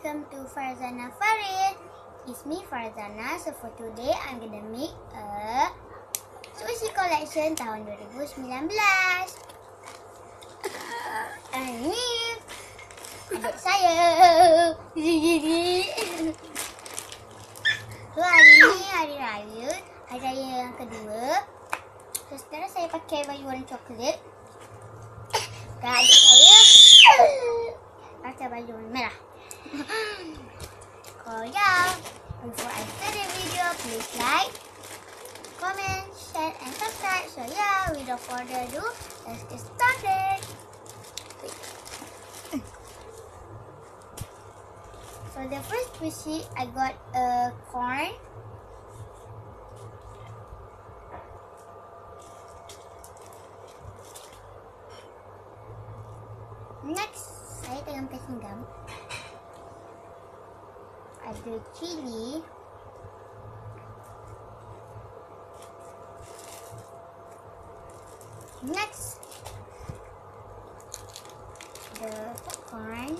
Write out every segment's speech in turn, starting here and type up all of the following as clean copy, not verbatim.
welcome to Farzana Farid. It's me Farzana. So for today I'm gonna make a sushi collection tahun 2019. Ini adik saya. So hari ni hari raya yang kedua. So sekarang saya pakai baju warna coklat. Dan adik saya pakai baju warna merah. So yeah, before I start the video, please like, comment, share and subscribe. So yeah, without further ado, let's get started. So the first sushi, I got a corn. Next, saya tengah makan singgam. Ada cili. Next, the popcorn.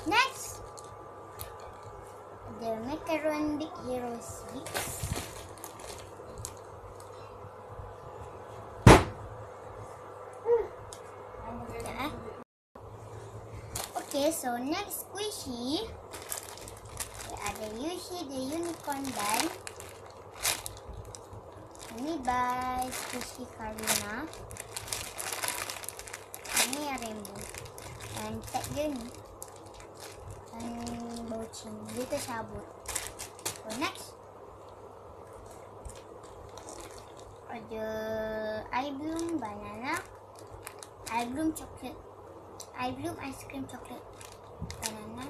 Next, the macaron Big Hero sweets. Okay, so next squishy, ada Yushi the unicorn bun. Ini by Squishy Karina. Ini yang rainbow. Dan tag dia ni. Dan bau cini. Dia tercabut. So next, ada I Bloom banana. I Bloom chocolate. I Bloom ice cream chocolate banana.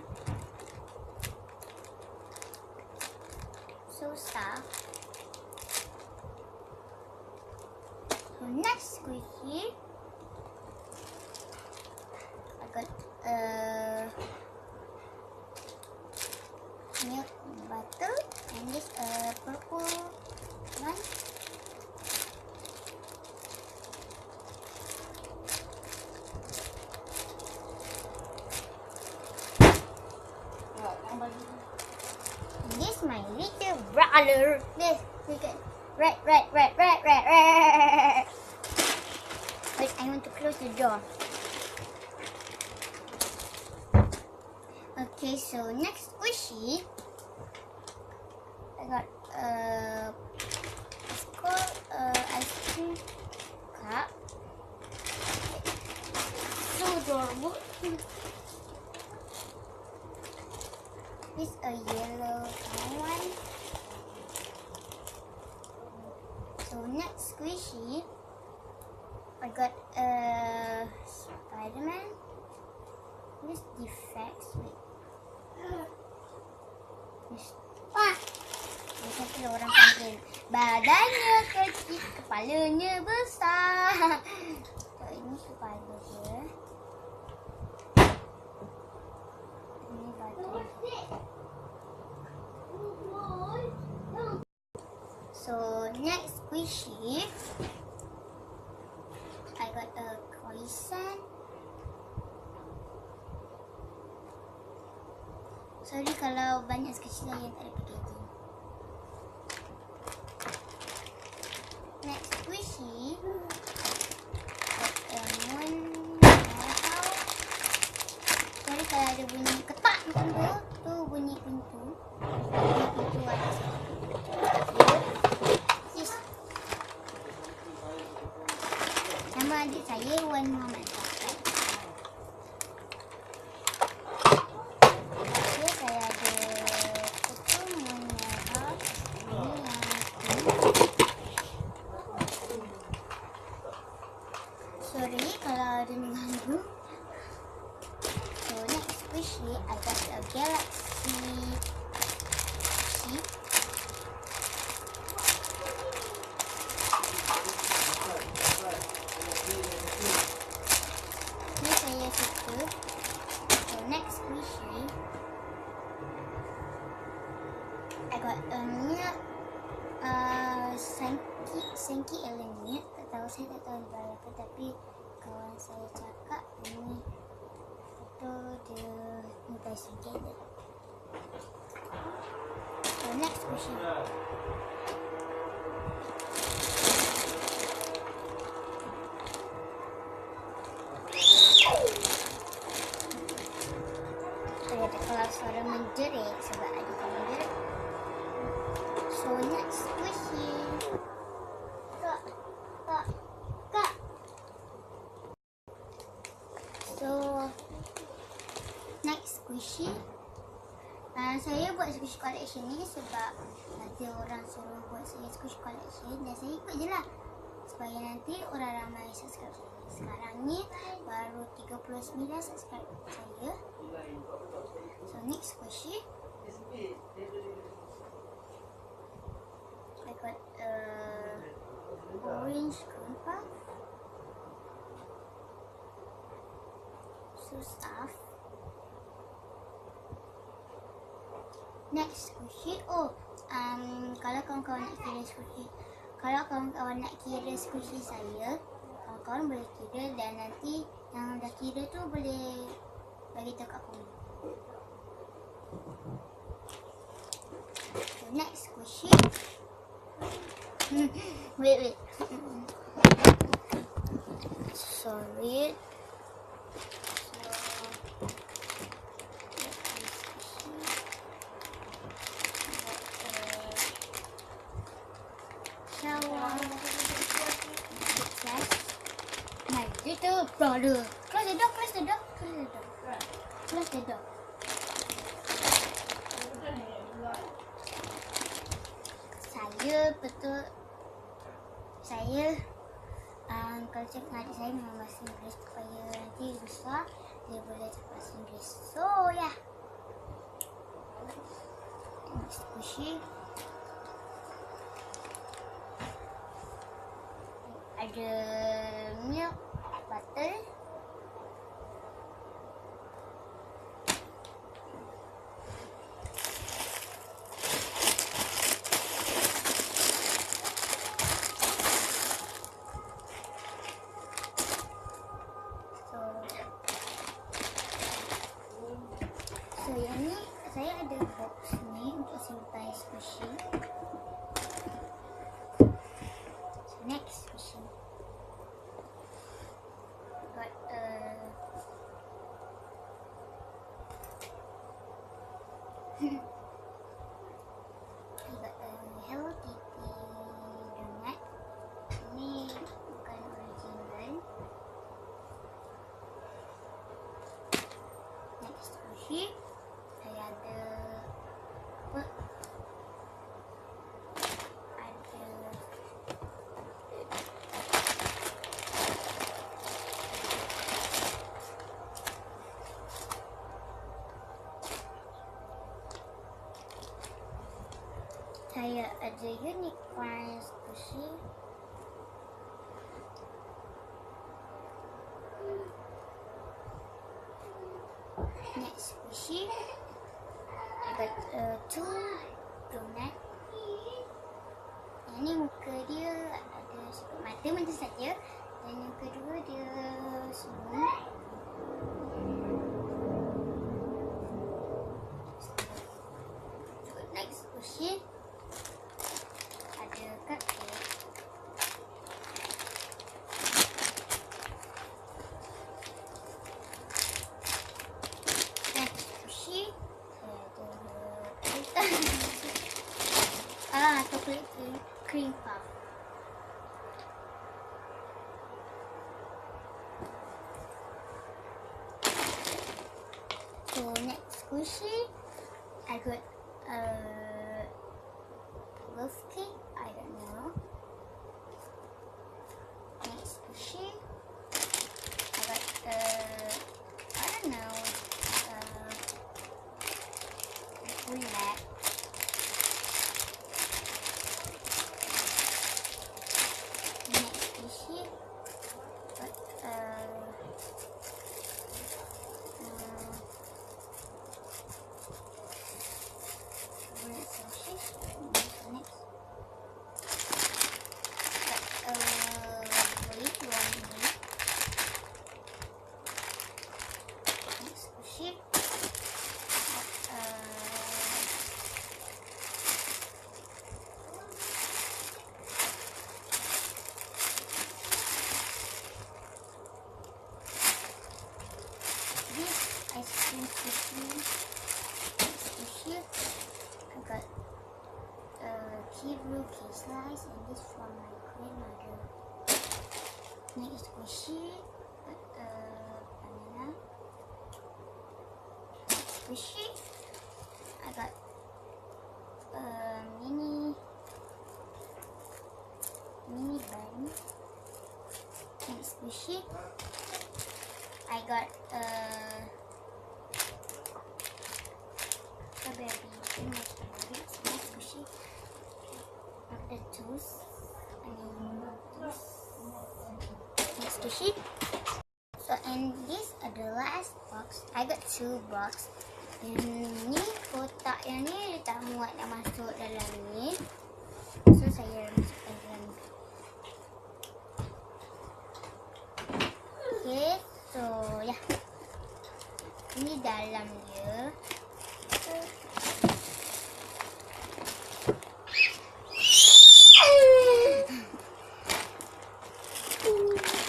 So soft. So next squishy, I got milk butter and this purple one. This my little brother. This look at red. Wait, I want to close the door. Okay, so next squishy, I got it's called ice cream cup. So adorable. This a yellow one. So next squishy, I got Spider-Man. This defects. Wait. This. Ini satu orang panggil. Badannya kecil, kepalanya besar. So ini kepala dia. Ini badan. So next squishy, I got a croissant. Sorry kalau banyak squishy yang tak ada packaging. Next squishy, got a moon marahau. Sorry kalau ada bunyi ketak macam tu. Tu bunyi pintu. Bunyi pintu ada. Nama adik saya Wan Muhammad Safar. Okay, saya ada kutu merah. Ini yang sorry kalau ada mengganggu. So next squishy, I got a Galaxy I got Sankey Ellen ni. Tak tahu, saya tak tahu dia apa, tapi kawan saya cakap ini itu dia minta together. So next question. Saya tak kalau suara menjerit sebab ada menjerit. So next question. Kak. So next question. Saya buat squish collection ni sebab nanti orang suruh buat saya squish collection dan saya ikut je lah supaya nanti orang ramai subscribe saya. Sekarang ni baru 39 subscribe saya. So next question. I got orange grandpa. So stuff. Next question. Kalau kawan-kawan nak kira squishy, kalau kawan-kawan nak kira squishy saya, kawan-kawan boleh kira dan nanti yang dah kira tu boleh bagi tahu kat komen. So next question. Wait. Sorry. Brother, close the door. Kalau cakap dengan adik saya memang bahasa Inggeris supaya nanti besar dia boleh cakap bahasa Inggeris. So yeah. Next question. Ada milk butter. So yang ni saya ada box ni untuk simpan squishy. So next question. Got Hello Kitty donut. Ini bukan original. Next question. Saya ada apa? Saya ada unicorn squishy. Next squishy. I got 2 donut. Yang ni muka dia ada sikit mata macam saja. Dan yang kedua dia semua. Next squishy. Ada cupcake. Next squishy. Chocolate cream puff. So next squishy, I got love cake. I don't know. Next squishy, I got I don't know. Relax. squishy. I got Key slice, and this from my grandmother. Next squishy, banana. Next squishy, I got mini bun. Next squishy, I got strawberry. Next squishy, the juice. Next squishy. So, and these are the last box. I got 2 box. Yang ni kotak yang ni dia tak muat nak masuk dalam ni. So saya masukkan dalam ni. Okay, so ya. Ini dalam dia.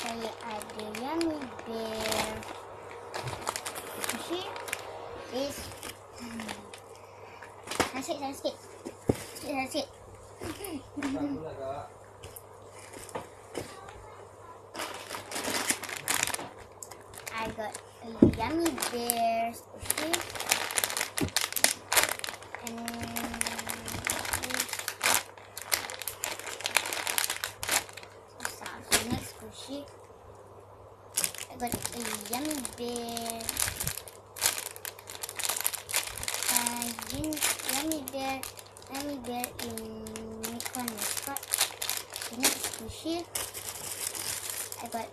Saya ada Yummy Bear. See? This. Sikit. I got a Yummy Bear squishy. And next squishy. I got a Yummy Bear. Yummy Bear in Unicorn Mascot. The next squishy, I got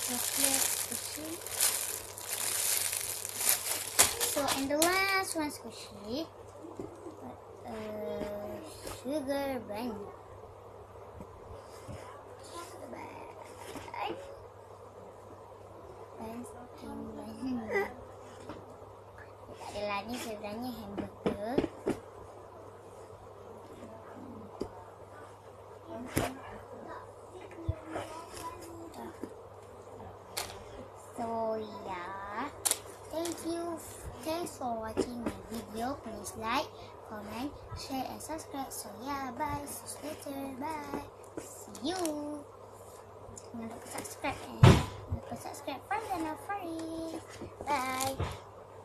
chocolate squishy. So, and the last one squishy, sugar bunny. Ni sebenarnya hamburger. So yeah, thanks for watching my video. Please like, comment, share and subscribe. So yeah, bye, see you later, bye, see you. Jangan lupa subscribe